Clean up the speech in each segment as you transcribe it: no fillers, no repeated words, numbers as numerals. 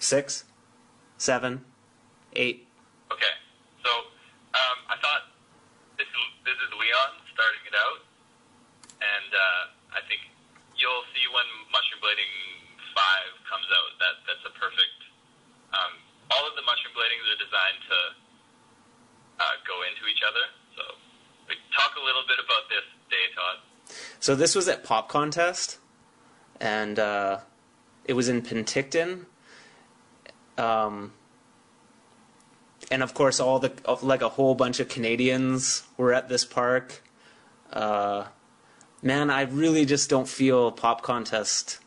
6, 7, 8. Okay, so I thought this is Leon starting it out, and I think you'll see when Mushroom Blading 5 comes out that's a perfect. All of the mushroom bladings are designed to go into each other. So, talk a little bit about this day, Todd. So this was at Pop Contest, and it was in Penticton. And of course, like a whole bunch of Canadians were at this park. Man, I really just don't feel Pop Contest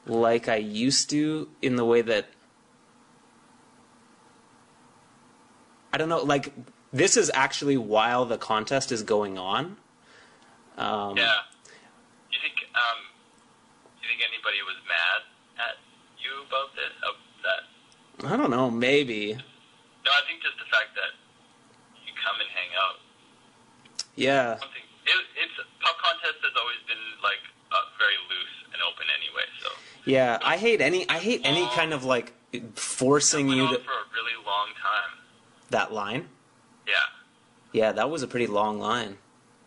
like I used to, in the way that, I don't know, like, this is actually while the contest is going on. Yeah. Do you think anybody was mad at you about this? I don't know, maybe. No, I think just the fact that you come and hang out. Yeah. It's Pop Contest has always been like very loose and open anyway. So. Yeah, I hate any kind of like forcing you to. For a really long time. That line. Yeah. Yeah, that was a pretty long line.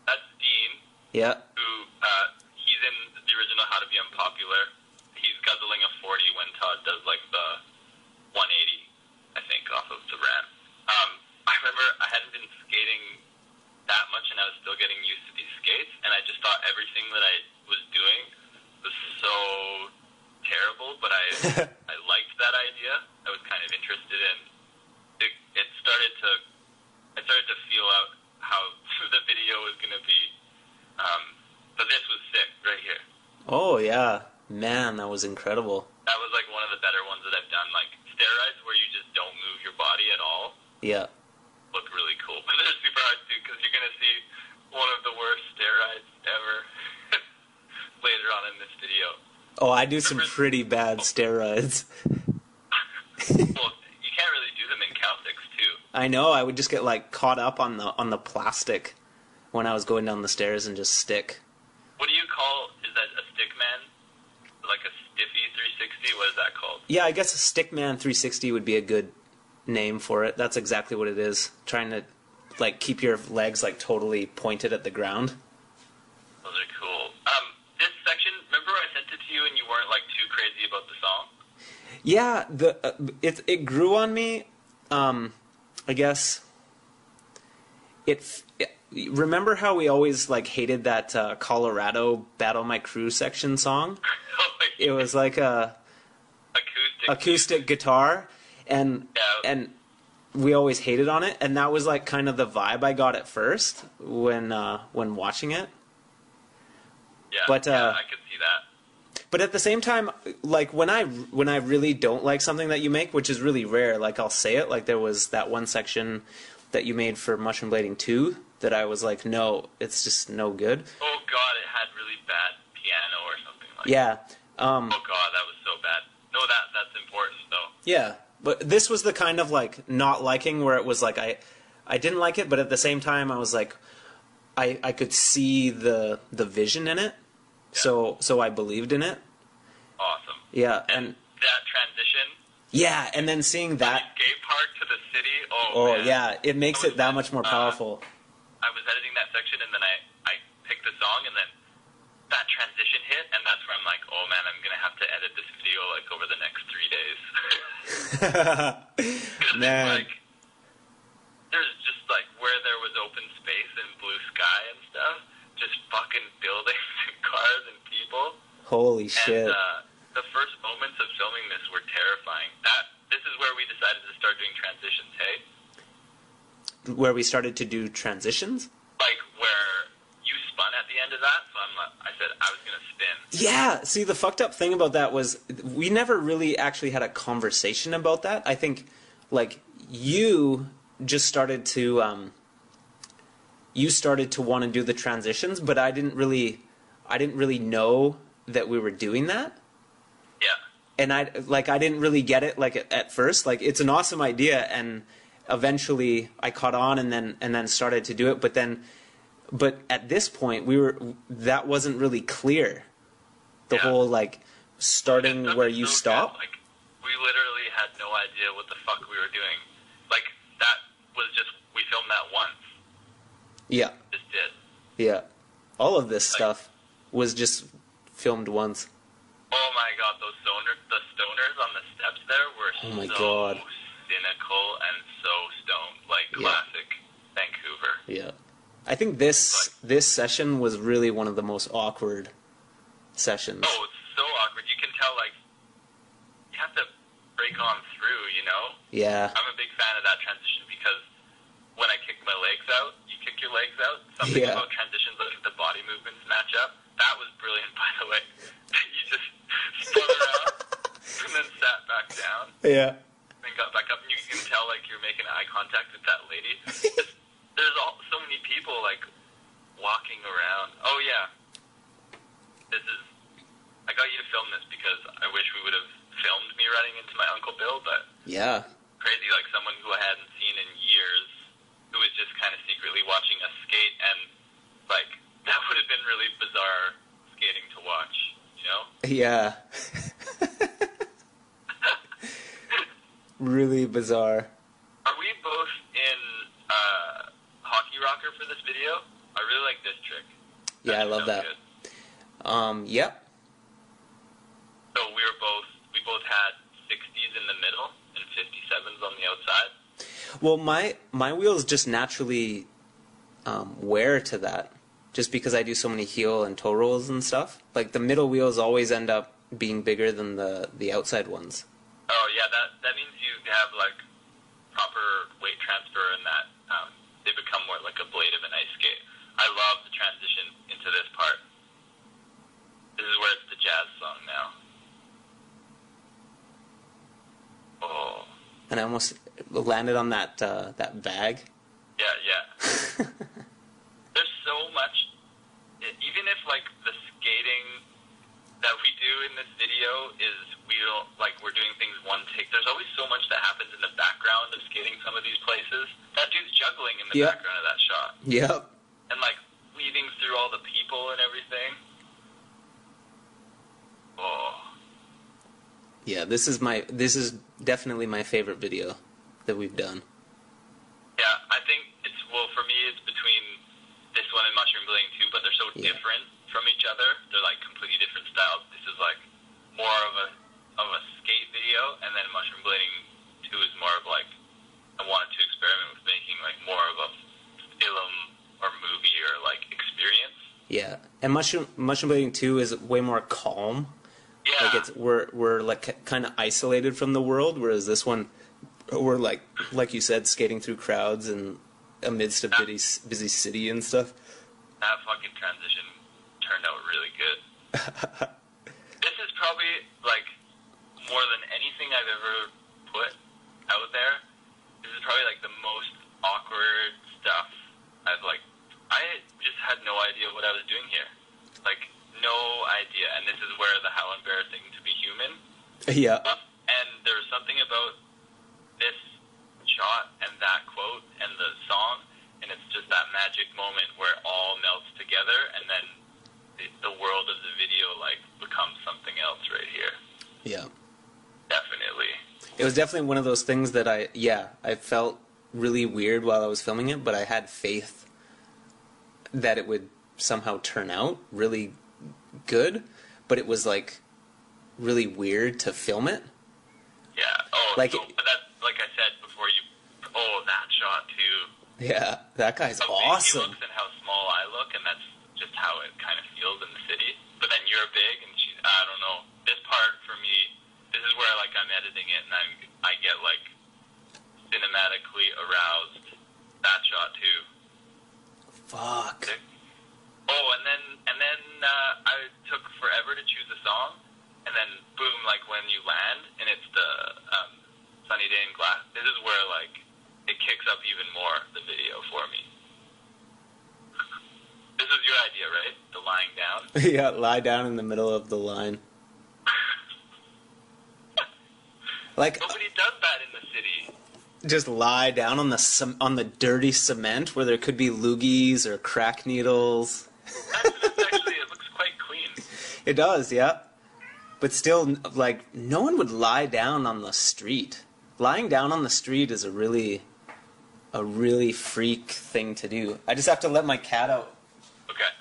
That's Dean. Yeah. Who he's in the original How to Be Unpopular. He's guzzling a 40 when Todd does like the 180, I think, off of the ramp. I remember I hadn't been skating that much, and I was still getting used to these skates, and I just thought everything that I was doing was so terrible, but I liked that idea. I was kind of interested in it. I started to feel out how the video was going to be. But this was sick right here. Oh, yeah. Man, that was incredible. That was like one of the better ones that I've done. Like stair-rides where you just don't move your body at all. Yeah. Look really cool. But they're super hard to do because you're going to see one of the worst stair-rides ever later on in this video. Oh, I do some pretty bad stair-rides. Well, you can't really do them in cowsticks too. I know, I would just get like caught up on the plastic when I was going down the stairs and just stick. What do you call, is that a stick man? Like a stiffy 360? What is that called? Yeah, I guess a Stickman 360 would be a good name for it. That's exactly what it is. Trying to like keep your legs like totally pointed at the ground. Those are cool. This section, remember I sent it to you and you weren't like too crazy about the song? Yeah, it grew on me. I guess remember how we always like hated that Colorado Battle My Crew section song? It was like a acoustic guitar, and we always hated on it, and that was like kind of the vibe I got at first when watching it. Yeah, but I could see that. But at the same time, like when I really don't like something that you make, which is really rare, like I'll say it. Like there was that one section that you made for Mushroom Blading 2 that I was like, no, it's just no good. Oh God, it had really bad piano or something like that. Yeah. Oh God, that was so bad. No, that's important though. Yeah, but this was the kind of like not liking where it was like I didn't like it, but at the same time I was like I could see the vision in it, yeah. So I believed in it. Awesome. Yeah, and that transition. Yeah, and then seeing that skate park to the city. Oh man. Yeah, it makes it that much more powerful. I was editing that section, and then I picked the song, and then that transition hit, and that's where I'm like, oh man, I'm gonna have to edit this video like over the next 3 days. Man, like, there's just like where there was open space and blue sky and stuff, just fucking buildings and cars and people. Holy shit! And the first moments of filming this were terrifying. This is where we decided to start doing transitions. Hey. Where we started to do transitions? Like where you spun at the end of that, so I said I was going to spin. Yeah, see, the fucked up thing about that was we never really actually had a conversation about that. I think, like, you just started to want to do the transitions, but I didn't really know that we were doing that. Yeah. And I didn't really get it, like, at first. Like, it's an awesome idea, and eventually I caught on and then started to do it, but at this point that wasn't really clear. The whole like starting where you stop. Like we literally had idea what the fuck we were doing. Like, that was just, we filmed that once. Yeah. Just did. Yeah. All of this stuff was just filmed once. Oh my god, the stoners on the steps there were God. cynical and so stoned. Like, classic Vancouver. Yeah. I think this session was really one of the most awkward sessions. Oh, it's so awkward. You can tell, like, you have to break on through, you know? Yeah. I'm a big fan of that transition because when I kick my legs out, you kick your legs out. Something about transitions, like the body movements match up. That was brilliant, by the way. You just spun around and then sat back down. Yeah. Then got back up, and you can tell, like, you're making eye contact with that lady. There's so many people, like, walking around. Oh, yeah. I got you to film this because I wish we would have filmed me running into my Uncle Bill, but... Yeah. Crazy, like, someone who I hadn't seen in years, who was just kind of secretly watching us skate, and, like, that would have been really bizarre skating to watch, you know? Yeah. Really bizarre. Are we both in Hockey Rocker for this video? I really like this trick. Yeah, I love that. Good. Yep. So we both had 60s in the middle and 57s on the outside. Well, my wheels just naturally wear to that, just because I do so many heel and toe rolls and stuff. Like, the middle wheels always end up being bigger than the outside ones. Oh, yeah, that means you have, like, proper weight transfer and that they become more like a blade of an ice skate. I love the transition into this part. This is where it's the jazz song now. Oh. And I almost landed on that bag. Yeah. There's so much, even if, like, the skating that we do in this video is we're doing things one take, there's always so much that happens in the background of skating some of these places. That dude's juggling in the background of that shot. Yep. And, like, weaving through all the people and everything. Oh. Yeah, this is definitely my favorite video that we've done. Yeah, I think for me, it's between this one and Mushroom Blading 2, but they're so different from each other. They're, like, completely different styles. This is, like, more of a skate video, and then Mushroom Blading 2 is more of, like, I wanted to experiment with making, like, more of a film or movie or, like, experience. Yeah, and Mushroom Blading 2 is way more calm. Yeah. Like, we're like kind of isolated from the world, whereas this one, we're like you said, skating through crowds and amidst a busy city and stuff. That fucking transition turned out really good. This is probably, like, more than anything I've ever put out there. This is probably, like, the most awkward stuff I've, like, I just had no idea what I was doing here. Like, no idea. And this is where how embarrassing to be human. Yeah. And there's something about this shot and that quote and the song, and it's just that magic moment where it all melts together, and then the world of the video, like, becomes something else right here. Yeah. Definitely. It was definitely one of those things that I felt really weird while I was filming it, but I had faith that it would somehow turn out really good, but it was, like, really weird to film it. Yeah. Oh, like, but that's, like I said before, that shot too. Yeah, that guy's how awesome. Big he looks and how small I look, and that's just how it kind of feels in the city. But then you're big, and I don't know. This part for me, this is where, like, I'm editing it, and I get, like, cinematically aroused. That shot too. Fuck. Oh, and then I took forever to choose a song, and then boom, like, when you land, and it's the Sunny Day in Glass. This is where, like, it kicks up even more, the video, for me. This is your idea, right? The lying down? Yeah, lie down in the middle of the line. Like, nobody does that in the city. Just lie down on the dirty cement where there could be loogies or crack needles. Actually, it looks quite clean. It does, yeah. But still, like, no one would lie down on the street. lying down on the street is a really freak thing to do. I just have to let my cat out. Okay.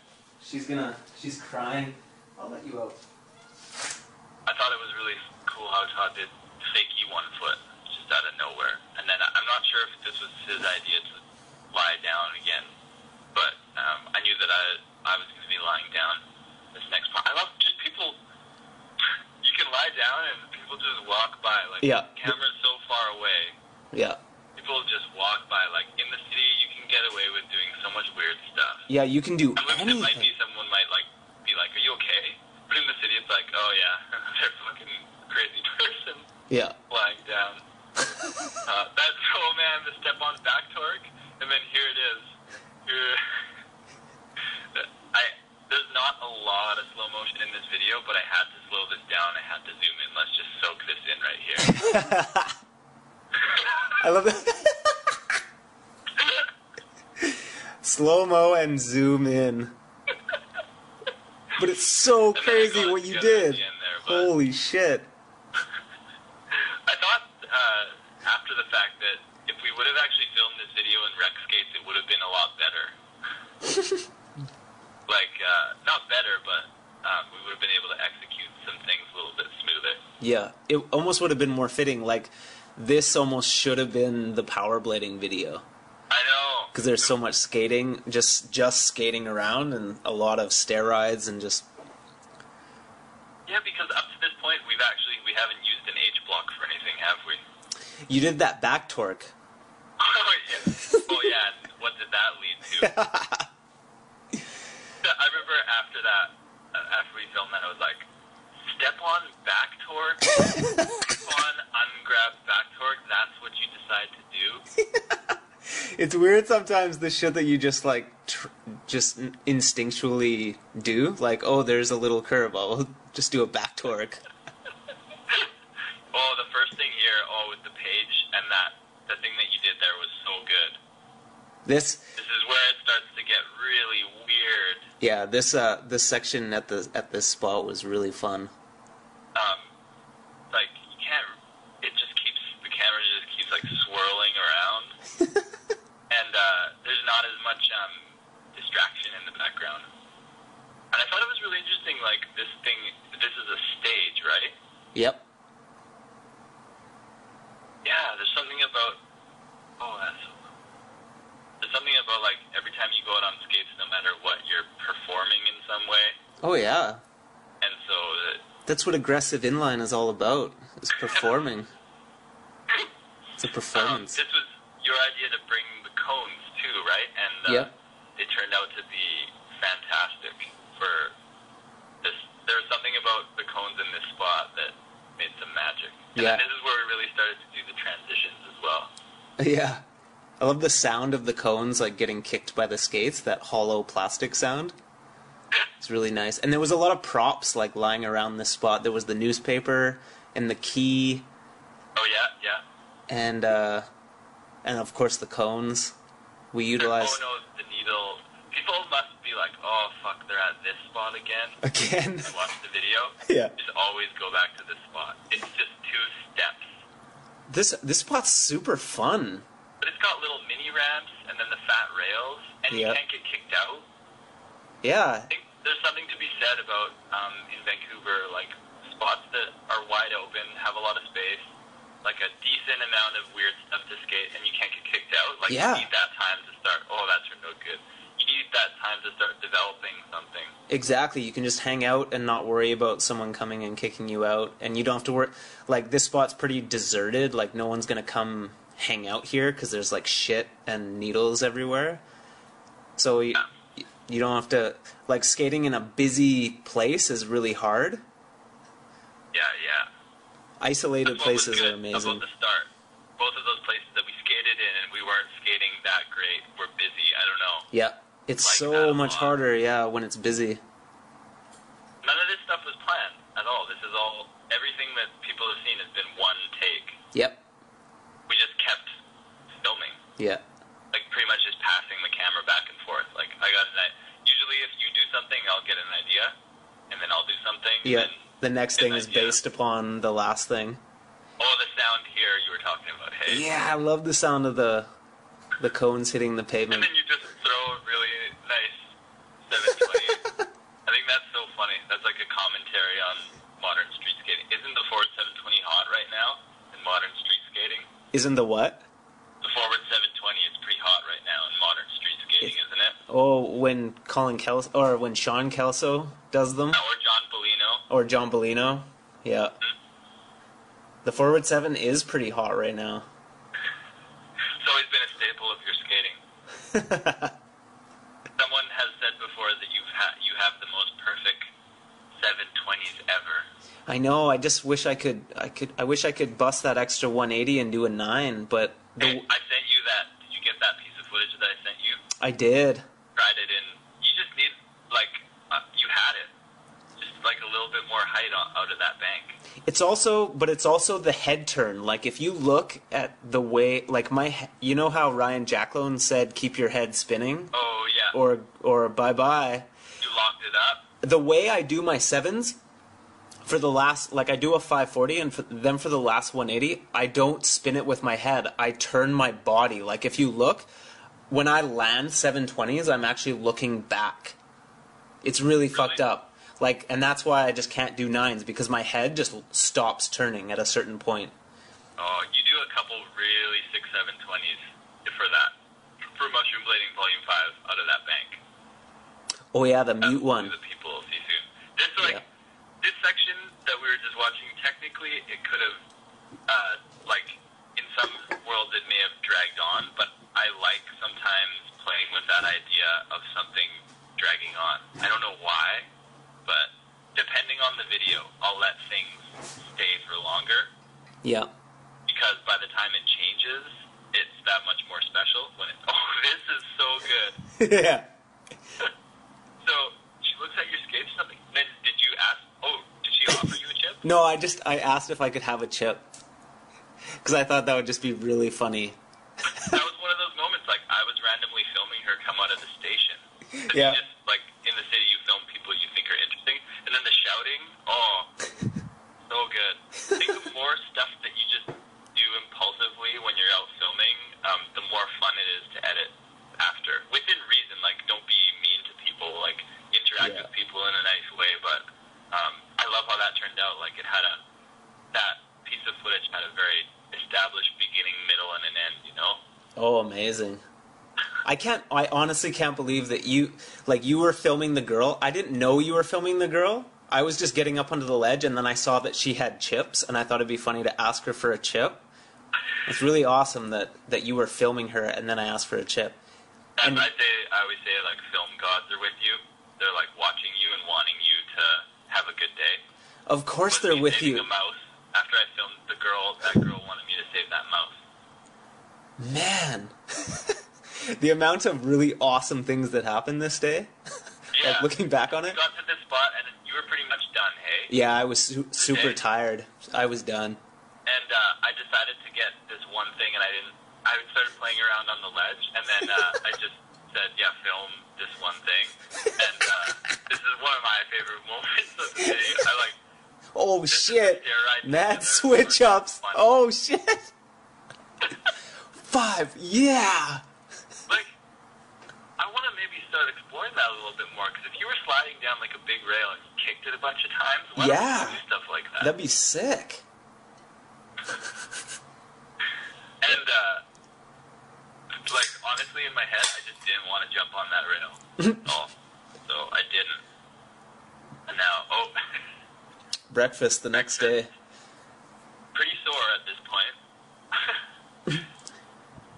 She's crying. I'll let you out. I thought it was really cool how Todd did fakey 1 foot just out of nowhere. And then I'm not sure if this was his idea to lie down again, but I knew that I was going to be lying down this next part. I love just people. You can lie down and people just walk by. Like, yeah. The camera's so far away. Yeah. People just walk by. Like, in the city, you can get away with doing so much weird stuff. Yeah, you can do anything. It might be someone might, like, be like, are you okay? But in the city, it's like, oh, yeah, they're a fucking crazy person. Yeah. Lying down. That's the step-on back torque. And then here it is. There's not a lot of slow motion in this video, but I had to slow this down. I had to zoom in. Let's just soak this in right here. I love that. Slow-mo and zoom in. But it's so crazy what you did. Holy shit. I thought after the fact that if we would have actually filmed this video in rec skates, it would have been a lot better. Not better, but we would have been able to execute some things a little bit smoother. Yeah, it almost would have been more fitting. Like, this almost should have been the power blading video. I know. Because there's so much skating, just skating around, and a lot of stair rides, and just... Yeah, because up to this point, we haven't used an H block for anything, have we? You did that back torque. Oh, yeah. Oh, yeah, and what did that lead to? I remember after that, after we filmed that, I was like, step on back torque, step on ungrabbed back torque, that's what you decide to do? It's weird sometimes, the shit that you just, like, just instinctually do. Like, oh, there's a little curve, I'll just do a back torque. Oh, the first thing here, with the page, and the thing that you did there was so good. This is where it starts to get really weird. Yeah, this section at this spot was really fun. Like, you can't. The camera just keeps like swirling around, and there's not as much distraction in the background. And I thought it was really interesting. Like, this is a stage, right? Yep. Yeah, there's something about. There's something about, like, every time you go out on skates, no matter what, you're performing in some way. Oh, yeah. And so... That's what aggressive inline is all about, is performing. It's a performance. This was your idea to bring the cones, too, right? And yep. They turned out to be fantastic for this. There was something about the cones in this spot that made some magic. And yeah. This is where we really started to do the transitions as well. Yeah. I love the sound of the cones, like, getting kicked by the skates, that hollow plastic sound. It's really nice. And there was a lot of props, like, lying around this spot. There was the newspaper and the key. Oh, yeah, yeah. And of course, the cones. We utilized... Oh, no, the needle. People must be like, oh, fuck, they're at this spot again. Again? I watched the video. Yeah. Just always go back to this spot. It's just 2 steps. This spot's super fun. But it's got little mini ramps and then the fat rails, and you can't get kicked out. Yeah. I think there's something to be said about, in Vancouver, like, spots that are wide open, have a lot of space, like a decent amount of weird stuff to skate, and you can't get kicked out. Like, you need that time to start, that turned out good. You need that time to start developing something. Exactly. You can just hang out and not worry about someone coming and kicking you out, and you don't have to worry. Like, this spot's pretty deserted. Like, no one's going to come hang out here because there's, like, shit and needles everywhere. So you don't have to... Like, skating in a busy place is really hard. Yeah, yeah. Isolated places are amazing. About the start. Both of those places that we skated in and we weren't skating that great were busy. I don't know. Yeah. It's so much harder, when it's busy. None of this stuff was planned at all. This is all... Everything that people have seen has been one take. Yep. We just kept filming. Yeah. Like, pretty much just passing the camera back and forth. Like, I got an idea. Usually if you do something, I'll get an idea, and then I'll do something. Yeah. The next thing is based upon the last thing. Oh, the sound here you were talking about, hey? Yeah, I love the sound of the cones hitting the pavement. And then you just throw a really nice 720. I think that's so funny. That's like a commentary on modern street skating. Isn't the forward 720 hot right now in modern street skating? Isn't the what? The forward 720 is pretty hot right now in modern street skating, isn't it? Oh, when when Sean Kelso does them? Or John Bellino. Or John Bellino, yeah. Mm-hmm. The forward 7 is pretty hot right now. It's always been a staple of your skating. Someone has said before that you have the most perfect 720s ever. I know. I just wish I could. I wish I could bust that extra 180 and do a 9. But I sent you that. Did you get that piece of footage that I sent you? I did. Tried it in. You just need you had it. Just like a little bit more height out of that bank. It's also the head turn. Like if you look at the way, like you know how Ryan Jacklone said, "Keep your head spinning." Oh yeah. Or bye bye. You locked it up. The way I do my 7s, for the last, like I do a 540, and for the last 180, I don't spin it with my head. I turn my body. Like if you look, when I land 720s, I'm actually looking back. It's really fucked up. Like, and that's why I just can't do 9s, because my head just stops turning at a certain point. Oh, you do a couple really sick 720s for that. For Mushroom Blading Volume 5 out of that bank. Oh yeah, the mute one. The people will see soon. This section that we were just watching, technically it could have, in some worlds it may have dragged on, but I like sometimes playing with that idea of something dragging on. I don't know why, but depending on the video, I'll let things stay for longer. Yeah. Because by the time it changes, it's that much more special when it's, oh, this is so good. Yeah. So, she looks at your skates or something. Then did you ask, did she offer you a chip? No, I asked if I could have a chip. Because I thought that would just be really funny. That was one of those moments, like, I was randomly filming her come out of the station. Yeah. Just, like, in the city you film people you think are interesting. And then the shouting, so good. I think the more stuff that you just do impulsively when you're out filming, the more fun it is to edit after. Within reason, like, don't be mean to people, like, interact with people in a nice way, but I love how that turned out. Like, it had that piece of footage had a very established beginning, middle, and an end, you know? Oh, amazing. I honestly can't believe that you were filming the girl. I didn't know you were filming the girl. I was just getting up onto the ledge, and then I saw that she had chips, and I thought it'd be funny to ask her for a chip. It's really awesome that you were filming her, and then I asked for a chip. And I always say, like, film gods are with you. They're, like, watching you and wanting you to have a good day. Of course they're with you. A mouse. After I filmed the girl, that girl wanted me to save that mouse. Man. The amount of really awesome things that happened this day. Yeah. Like, looking back on it. You got to this spot, and you were pretty much done, hey? Yeah, I was super tired. I was done. And I decided to get this one thing, and I started playing around on the ledge, and then I just said, film this one thing. And this is one of my favorite moments of the day. Oh, shit. Mad switch-ups. Oh, shit. 5, yeah. Like, I want to maybe start exploring that a little bit more, because if you were sliding down, like, a big rail and you kicked it a bunch of times, why don't you do stuff like that? That'd be sick. And, like, honestly, in my head, I just didn't want to jump on that rail at all. So I didn't. And now, breakfast the next day. Pretty sore at this point.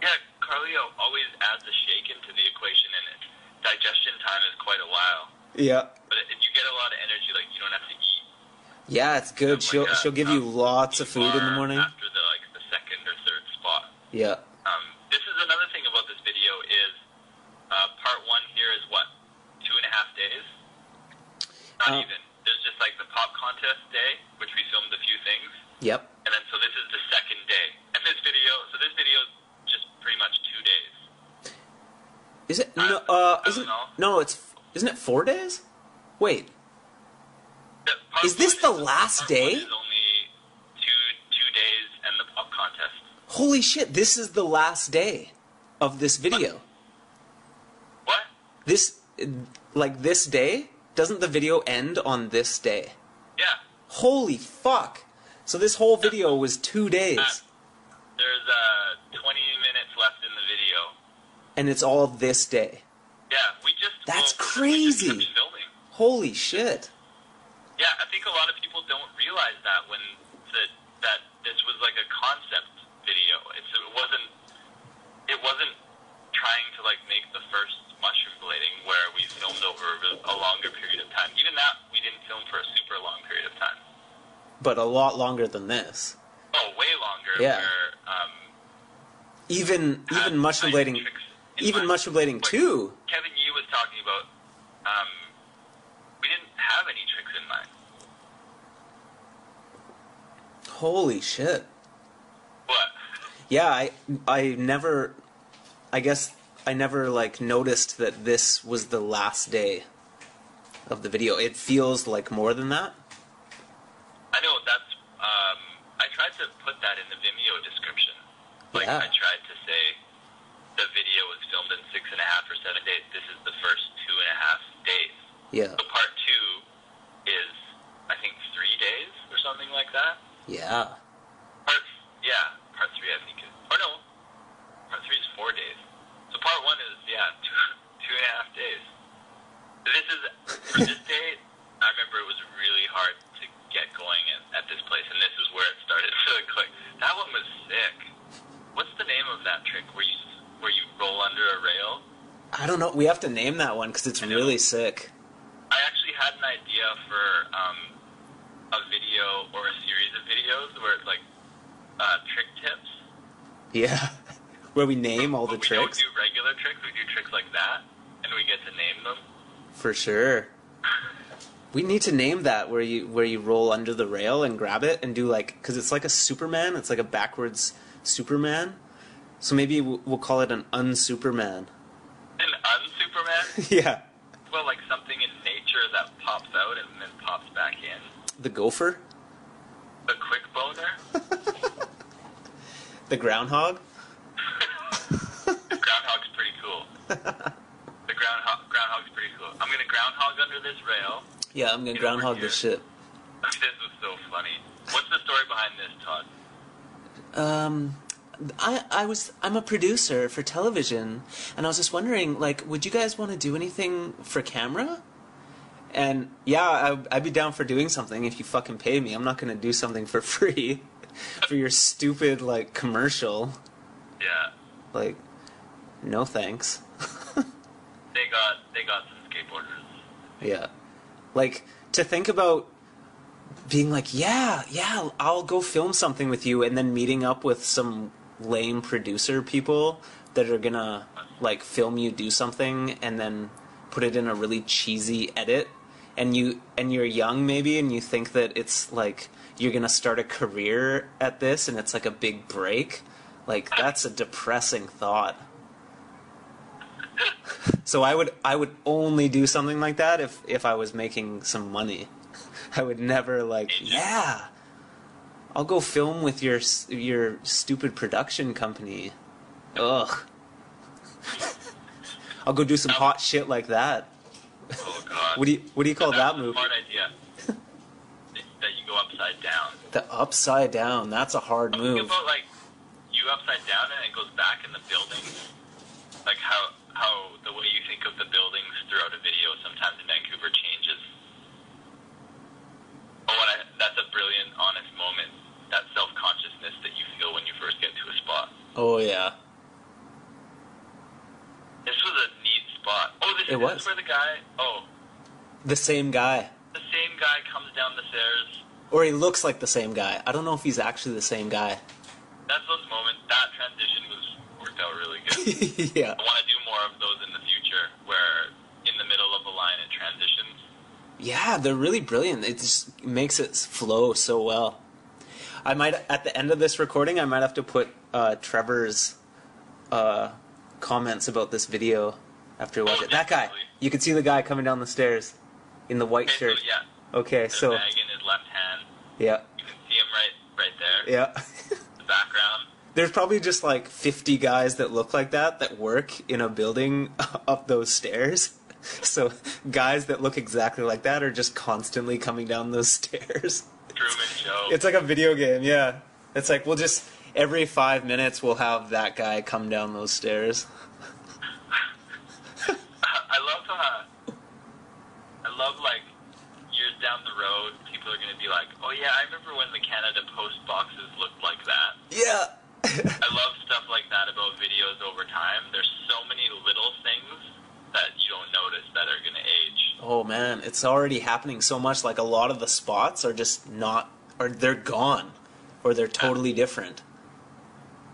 Yeah, Carleo always adds a shake into the equation, and its digestion time is quite a while. Yeah. But if you get a lot of energy, like, you don't have to eat. Yeah, it's good. She'll give you lots of food in the morning. After the second or third spot. Yeah. This is another thing about this video is part 1 here is what, 2.5 days? Not even. There's just like the pop contest day, which we filmed a few things. Yep. And then so this is the second day. And this video is just pretty much 2 days. Is it? No, isn't it 4 days? Wait. Is this the last day? Is only two days Holy shit, this is the last day of this video. What? This day? Doesn't the video end on this day? Yeah. Holy fuck. So this whole video was 2 days. There's 20 minutes left in the video. And it's all this day. Yeah, That's crazy. We just kept filming. Holy shit. Yeah, I think a lot of people don't realize that that this was like a concept video. It wasn't trying to like make the first mushroom blading where we filmed over a longer period of time. Even that, we didn't film for a super long period of time. But a lot longer than this. Oh, way longer. Yeah. Where, even mushroom blading, mushroom blading 2. Kevin Yee was talking about, we didn't have any tricks in mind. Holy shit. What? Yeah, I never like noticed that this was the last day of the video. It feels like more than that. I know, that's, I tried to put that in the Vimeo description. Like, yeah. I tried to say the video was filmed in 6.5 or 7 days. This is the first 2.5 days. Yeah. So part 2 is, I think, 3 days or something like that. Yeah. Part 3 I think is, or no, part 3 is 4 days. So part 1 is, 2.5 days. This is, for this day, I remember it was really hard to get going at this place, and this is where it started to click. That one was sick. What's the name of that trick where you roll under a rail? I don't know. We have to name that one because it's really sick. I actually had an idea for a video or a series of videos where it's like trick tips. Yeah. Where we name all the tricks. We don't do regular tricks. We do tricks like that, and we get to name them. For sure. We need to name that where you roll under the rail and grab it and do like, because it's like a Superman. It's like a backwards Superman. So maybe we'll call it an unsuperman. An unsuperman? Yeah. Well, like something in nature that pops out and then pops back in. The gopher? The quick boner? The groundhog? The groundhog's pretty cool. The groundhog's pretty cool. I'm going to groundhog under this rail. Yeah, I'm going to groundhog this shit. This was so funny. What's the story behind this, Todd? I'm a producer for television, and I was just wondering, like, would you guys want to do anything for camera? And yeah, I'd be down for doing something if you fucking pay me. I'm not going to do something for free for your stupid, like, commercial. Yeah. Like, no thanks. They got some skateboarders. Yeah. Like, to think about being like, yeah, I'll go film something with you, and then meeting up with some lame producer people that are gonna, like, film you do something and then put it in a really cheesy edit, and you're young maybe, and you think that it's like you're gonna start a career at this and it's like a big break. Like, that's a depressing thought. So I would only do something like that if I was making some money. I would never, like, yeah, I'll go film with your stupid production company. Ugh. I'll go do some hot shit like that. Oh God. What do you call that movie? Smart idea. That you go upside down. The upside down. That's a hard move. Think about, like, you upside down and it goes back in the building. Like how the way you think of the buildings throughout a video sometimes in Vancouver changes. That's a brilliant, honest moment. That self-consciousness that you feel when you first get to a spot. Oh, yeah. This was a neat spot. Oh, this is where the guy... Oh. The same guy. The same guy comes down the stairs. Or he looks like the same guy. I don't know if he's actually the same guy. That's those moments. That transition worked out really good. Yeah. I want to do more of those in the future, where in the middle of a line it transitions. Yeah, they're really brilliant. It just makes it flow so well. I might, at the end of this recording, I might have to put Trevor's comments about this video after you watch it. That guy. You can see the guy coming down the stairs in the white shirt. So, yeah. Okay, the bag in his left hand. Yeah. You can see him right there. Yeah. The background. There's probably just like 50 guys that look like that work in a building up those stairs. So guys that look exactly like that are just constantly coming down those stairs. Truman Show. It's like a video game, yeah. It's like we'll just every 5 minutes we'll have that guy come down those stairs. I love like years down the road, people are going to be like, "Oh yeah, I remember when the Canada Post boxes looked like that." Yeah. I love stuff like that about videos over time. There's so many little things that you don't notice that are going to age. Oh man, it's already happening so much. Like a lot of the spots are just not, or they're gone, or they're totally different.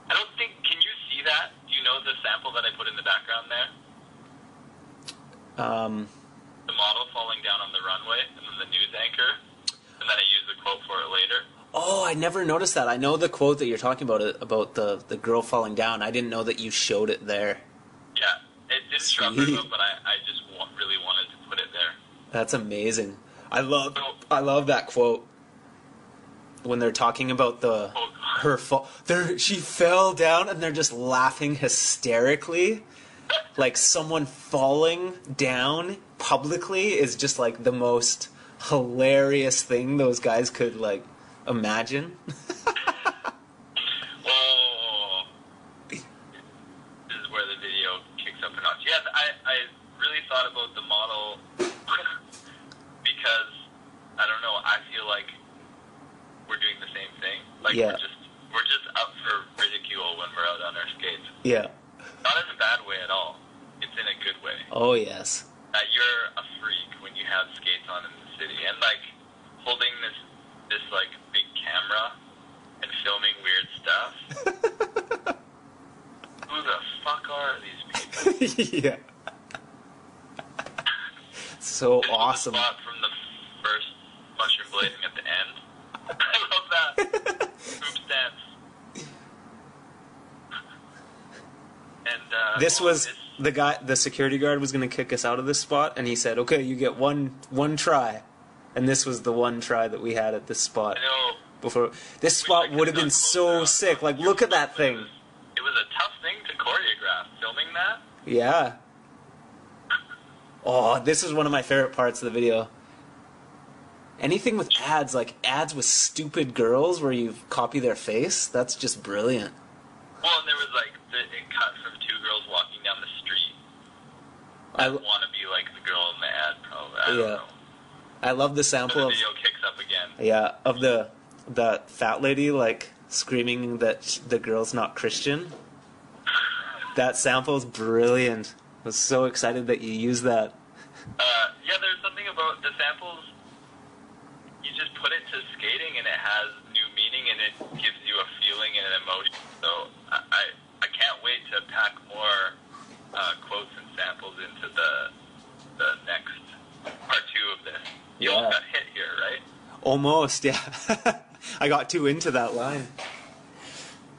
I don't think. Can you see that? Do you know the sample that I put in the background there? The model falling down on the runway, and then the news anchor, and then I use the quote for it later. Oh, I never noticed that. I know the quote that you're talking about the girl falling down. I didn't know that you showed it there. Yeah, it didn't show up, but I just really wanted to put it there. That's amazing. I love that quote when they're talking about her fall. She fell down, and they're just laughing hysterically. Like someone falling down publicly is just like the most hilarious thing those guys could like imagine. Oh, this is where the video kicks up a notch. Yeah, I really thought about the model because I don't know. I feel like we're doing the same thing. Like we're just up for ridicule when we're out on our skates. Yeah. Not in a bad way at all. It's in a good way. Oh, yes. You're a freak when you have skates on in the city. And, like, holding this like, big camera and filming weird stuff. Who the fuck are these people? Yeah. So this awesome. Was the spot from the first mushroom blading at the end. I love that. Hoop stance. And, this was the security guard was going to kick us out of this spot, and he said, "Okay, you get one try," and this was the one try that we had at this spot. I know. Before this spot would have been so sick. Like, look at that thing. It was a tough thing to choreograph. Filming that. Yeah. Oh, this is one of my favorite parts of the video. Anything with ads, like ads with stupid girls where you copy their face, that's just brilliant. Well, and there was like it cut from two girls walking down the street. I want to be like the girl in the ad, probably. I don't know. I love the sample so the video kicks up again. Yeah, of the fat lady like screaming that the girl's not Christian. That sample's brilliant. I was so excited that you used that. Yeah, there's something about the samples. You just put it to skating and it has new meaning and it gives you a feeling and an emotion. So I can't wait to pack more quotes and samples into the next part 2 of this. You all got hit here, right? Almost, yeah. I got too into that line.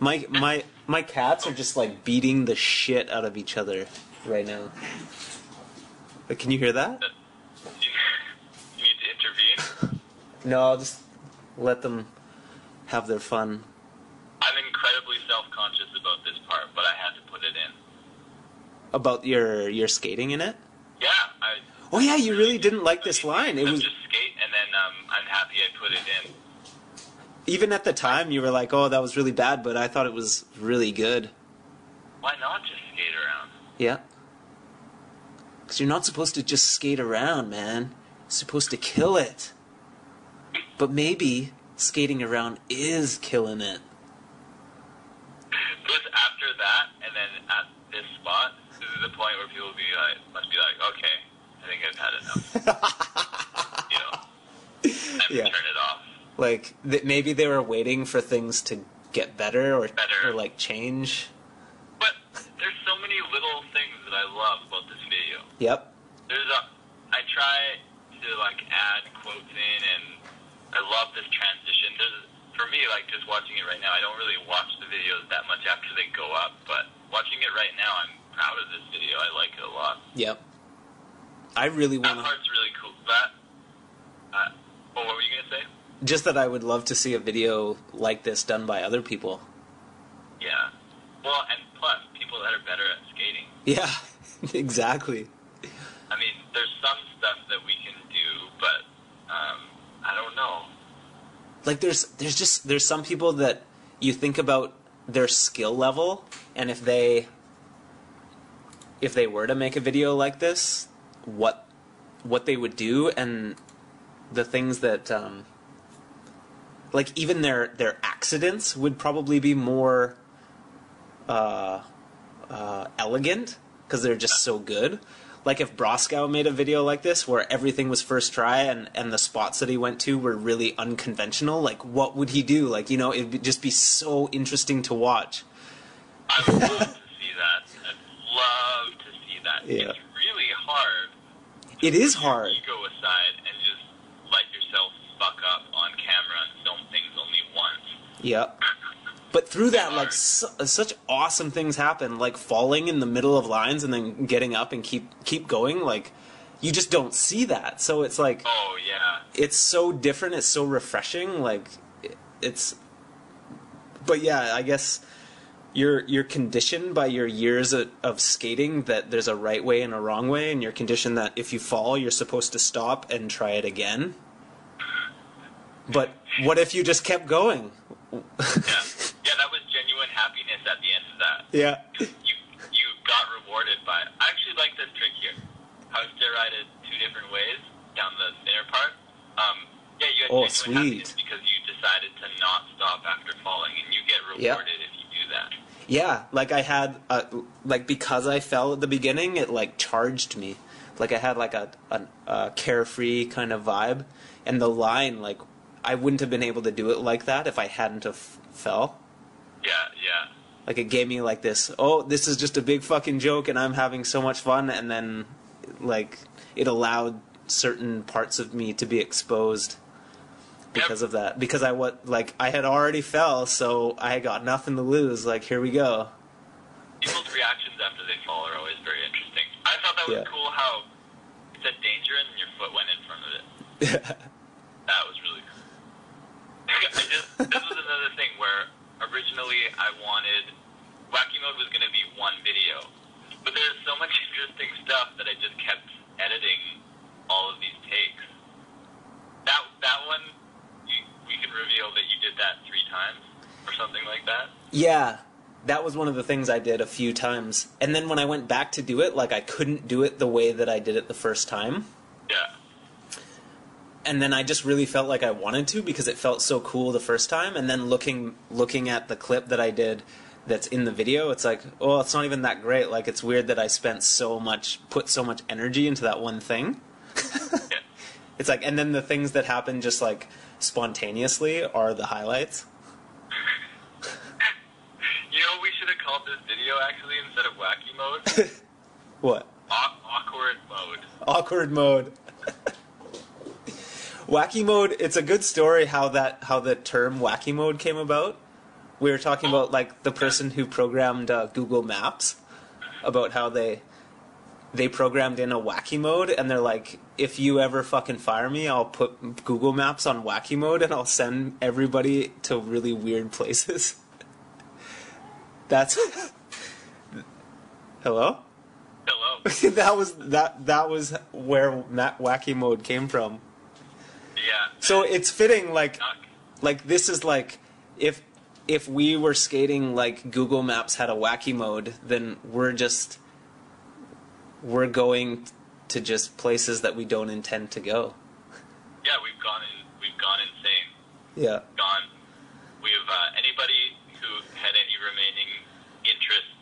My cats are just like beating the shit out of each other right now. But can you hear that? You need to intervene? No, I'll just let them have their fun. I'm incredibly self-conscious about this part, but I had to put it in. About your skating in it? Yeah. Oh yeah, you really didn't like this line. It was just skate, and then I'm happy I put it in. Even at the time, you were like, "Oh, that was really bad," but I thought it was really good. Why not just skate around? Yeah. Because you're not supposed to just skate around, man. You're supposed to kill it. But maybe skating around is killing it. It was after that, and then at this spot, this is the point where people must be like, okay, I think I've had enough. You know, time to turn it off. Like, maybe they were waiting for things to get better or like, change. But there's so many little things that I love about this video. Yep. I try to, like, add quotes in, and I love this transition. For me, like, just watching it right now, I don't really watch the videos that much after they go up, but watching it right now, I'm proud of this video. I like it a lot. Yep. I really want to... That part's really cool. What were you going to say? Just that I would love to see a video like this done by other people. Yeah. Well, and plus, people that are better at skating. Yeah, exactly. I mean, there's some stuff that we can do, but I don't know. Like, there's some people that you think about their skill level, and if they were to make a video like this, what they would do, and the things that like even their accidents would probably be more elegant because they're just so good. Like if Broskow made a video like this where everything was first try and the spots that he went to were really unconventional, like what would he do? Like, you know, it would just be so interesting to watch. I would love to see that. I'd love to see that. Yeah. It's really hard. It is hard. Ego aside and just let yourself fuck up on camera and film things only once. Yep. But through that, like, such awesome things happen, like falling in the middle of lines and then getting up and keep going. Like, you just don't see that. So it's like, oh yeah, it's so different. It's so refreshing. Like, it's. But yeah, I guess you're conditioned by your years of skating that there's a right way and a wrong way, and you're conditioned that if you fall, you're supposed to stop and try it again. But what if you just kept going? Yeah, that was genuine happiness at the end of that. Yeah. You got rewarded by it. I actually like this trick here. How it's derided two different ways down the thinner part. Yeah, you had genuine happiness because you decided to not stop after falling, and you get rewarded if you do that. Yeah, like I had, like because I fell at the beginning, it like charged me. Like I had like a carefree kind of vibe, and the line, like I wouldn't have been able to do it like that if I hadn't have fell. Yeah. Like it gave me like this, oh, this is just a big fucking joke and I'm having so much fun, and then like it allowed certain parts of me to be exposed because of that. Because I had already fell, so I got nothing to lose. Like, here we go. People's reactions after they fall are always very interesting. I thought that was cool how it said danger and your foot went in front of it. That was really cool. This was another thing where originally I wanted Wacky Mode was going to be one video, but there's so much interesting stuff that I just kept editing all of these takes. That one, we can reveal that you did that 3 times or something like that. Yeah, that was one of the things I did a few times, and then when I went back to do it, like I couldn't do it the way that I did it the first time. Yeah. And then I just really felt like I wanted to because it felt so cool the first time. And then looking at the clip that I did that's in the video, it's like, oh, it's not even that great. Like, it's weird that I put so much energy into that one thing. It's like, and then the things that happen just like spontaneously are the highlights. You know what we should have called this video actually instead of Wacky Mode? What? Awkward Mode. Awkward Mode. Wacky Mode, it's a good story how the term Wacky Mode came about. We were talking about like the person who programmed Google Maps, about how they programmed in a Wacky Mode, and they're like, if you ever fucking fire me, I'll put Google Maps on Wacky Mode and I'll send everybody to really weird places. That's Hello? Hello. that was where Wacky Mode came from. Yeah. So it's fitting, like this is like, if we were skating like Google Maps had a Wacky Mode, then we're going to just places that we don't intend to go. Yeah, we've gone insane. Yeah. We have anybody who had any remaining interest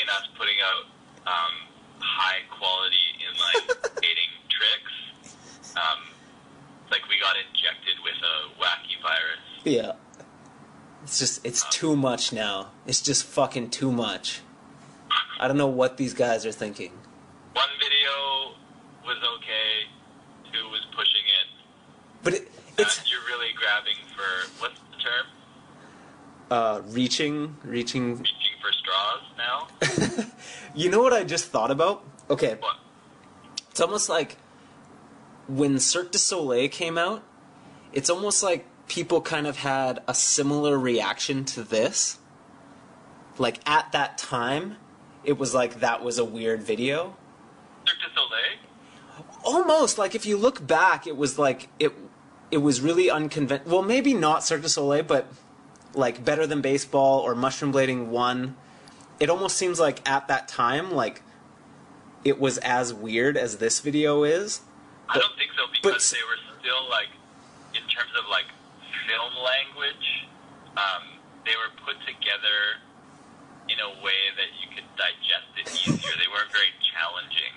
in us putting out high quality inline skating tricks. Like we got injected with a wacky virus. Yeah. It's too much now. It's just fucking too much. I don't know what these guys are thinking. One video was okay, 2 was pushing it. But it's... You're really grabbing for, what's the term? Reaching for straws now? You know what I just thought about? Okay. What? It's almost like when Cirque du Soleil came out, it's almost like people kind of had a similar reaction to this. like at that time, it was like that was a weird video. Cirque du Soleil? Almost, like if you look back, it was like it was really unconventional. Well, maybe not Cirque du Soleil, but like Better Than Baseball or Mushroom Blading 1. It almost seems like at that time, like it was as weird as this video is. I don't think so, because they were still like, in terms of like film language, they were put together in a way that you could digest it easier. They weren't very challenging.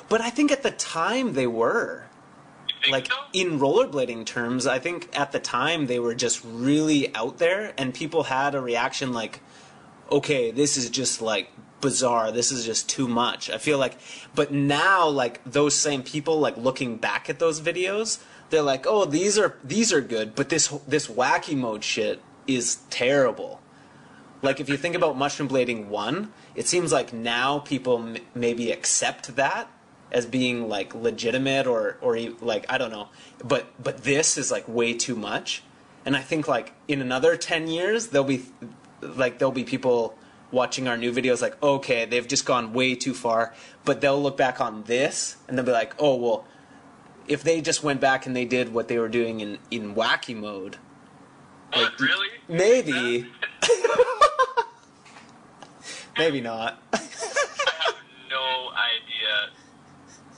But I think at the time they were. You think like, so? in rollerblading terms, I think at the time they were just really out there, and people had a reaction like, okay, this is just like bizarre, this is just too much. I feel like, but now, like, those same people, like, looking back at those videos, they're like, oh, these are good, but this Wacky Mode shit is terrible. Like, if you think about Mushroom Blading 1, it seems like now people maybe accept that as being, like, legitimate or like, I don't know. But this is, like, way too much. And I think, like, in another 10 years, there'll be people watching our new videos like, okay, they've just gone way too far. But they'll look back on this, and they'll be like, oh, well, if they just went back and they did what they were doing in Wacky Mode. Like, really? Maybe. Maybe not. I have no idea.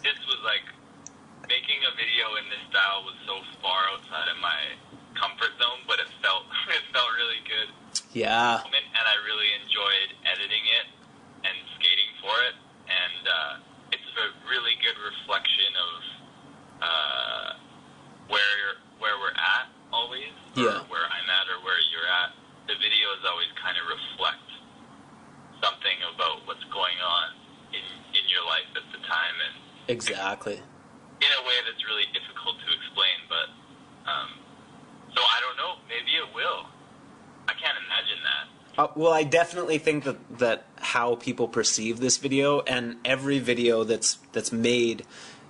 This was like, making a video in this style was so far outside of my comfort zone, but it felt really good. Yeah. And I really enjoyed editing it and skating for it. And it's a really good reflection of where we're at always. Yeah. Or where I'm at or where you're at. The videos always kind of reflect something about what's going on in your life at the time. And Exactly. in a way that's really difficult to explain, but so I don't know. Maybe it will. I can't imagine that. Well, I definitely think that how people perceive this video, and every video that's made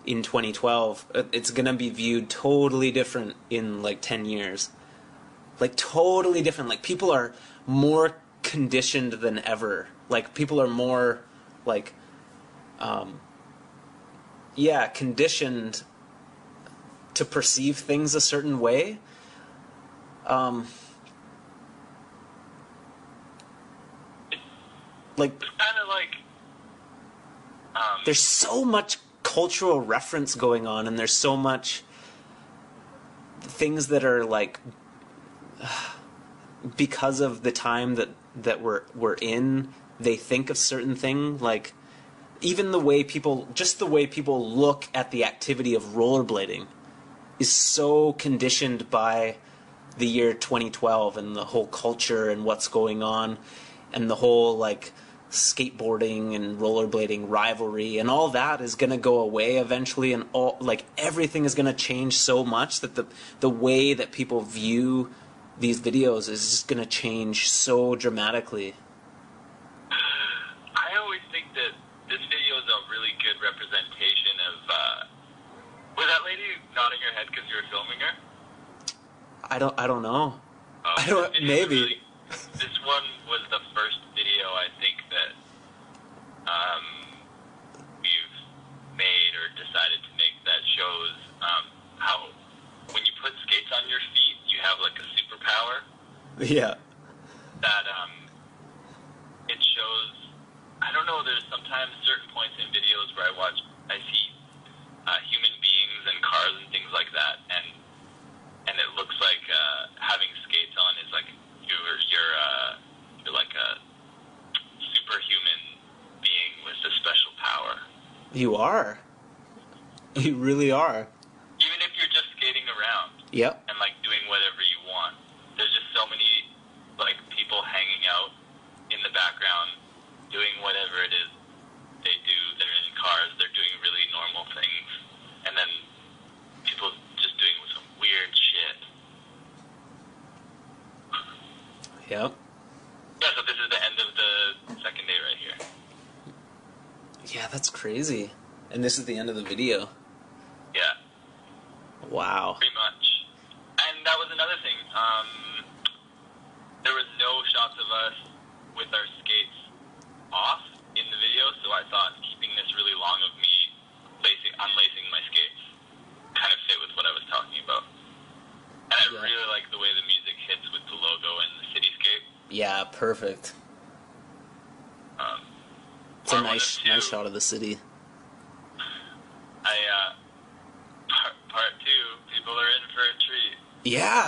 in 2012, it's gonna be viewed totally different in like 10 years. Like totally different. Like people are more conditioned than ever. Like people are more like, conditioned to perceive things a certain way. Like, It's kind of like there's so much cultural reference going on, and there's so much things that are like because of the time that we're in, they think of certain thing, like even the way people look at the activity of rollerblading is so conditioned by the year 2012 and the whole culture and what's going on and the whole like skateboarding and rollerblading rivalry, and all that is going to go away eventually, and all like everything is going to change so much that the way that people view these videos is just going to change so dramatically. I always think that this video is a really good representation of was that lady nodding her head because you were filming her? I don't know. This Maybe. really, this one was the first video I think that we've made or decided to make that shows how when you put skates on your feet, you have like a superpower. Yeah. That it shows. I don't know. There's sometimes certain points in videos where I see human beings and cars and things like that, and it looks like having skates on is like you're like a superhuman being with a special power. You are. You really are. Even if you're just skating around. Yep. And like doing whatever you want. There's just so many like people hanging out in the background doing whatever it is they do. They're in cars, they're doing really normal things. And then people just doing some weird shit. Yep. Yeah, so this is the end of the second day right here. Yeah, that's crazy. And this is the end of the video. Yeah. Wow. Pretty much. And that was another thing. There was no shots of us with our skates off in the video, so I thought keeping this really long of me unlacing my skates kind of fit with what I was talking about. And I really like the way the music hits with the logo and the cityscape. Yeah, perfect. It's a nice shot of the city. Part 2, people are in for a treat. Yeah.